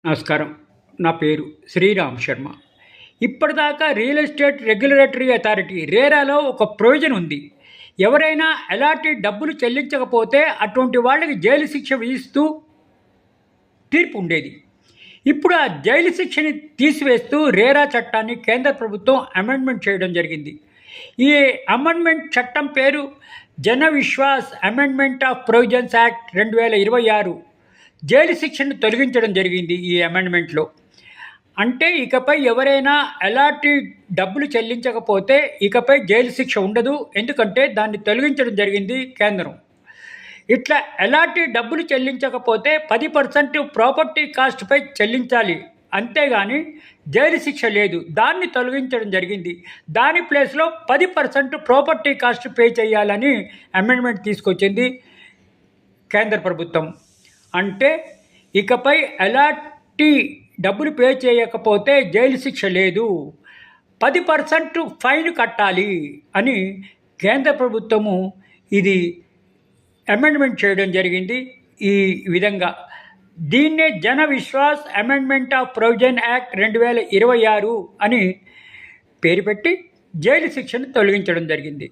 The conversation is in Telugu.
నమస్కారం. నా పేరు శ్రీరామ్ శర్మ. ఇప్పటిదాకా రియల్ ఎస్టేట్ రెగ్యులేటరీ అథారిటీ రేరాలో ఒక ప్రొవిజన్ ఉంది. ఎవరైనా ఎలాంటి డబ్బులు చెల్లించకపోతే అటువంటి వాళ్ళకి జైలు శిక్ష విధిస్తూ తీర్పు ఉండేది. ఇప్పుడు ఆ జైలు శిక్షని తీసివేస్తూ రేరా చట్టాన్ని కేంద్ర ప్రభుత్వం అమెండ్మెంట్ చేయడం జరిగింది. ఈ అమెండ్మెంట్ చట్టం పేరు జన Vishwas amendment of provisions act 2026. Jail శిక్షను తొలగించడం జరిగింది ఈ అమెండ్మెంట్లో. అంటే ఇకపై ఎవరైనా ఎలాంటి డబ్బులు చెల్లించకపోతే ఇకపై జైలు శిక్ష ఉండదు. ఎందుకంటే దాన్ని తొలగించడం జరిగింది కేంద్రం. ఇట్లా ఎలాంటి డబ్బులు చెల్లించకపోతే 10% ప్రాపర్టీ కాస్ట్పై చెల్లించాలి, అంతేగాని జైలు శిక్ష లేదు. దాన్ని తొలగించడం జరిగింది. దాని ప్లేస్లో 10% ప్రాపర్టీ కాస్ట్ పే చేయాలని అమెండ్మెంట్ తీసుకొచ్చింది కేంద్ర ప్రభుత్వం. అంటే ఇకపై ఎలాంటి డబ్బులు పే చేయకపోతే జైలు శిక్ష లేదు, 10% ఫైన్ కట్టాలి అని కేంద్ర ప్రభుత్వము ఇది అమెండ్మెంట్ చేయడం జరిగింది. ఈ విధంగా దీన్నే జన Vishwas amendment of provision act 2026 అని పేరు పెట్టి జైలు శిక్షను తొలగించడం జరిగింది.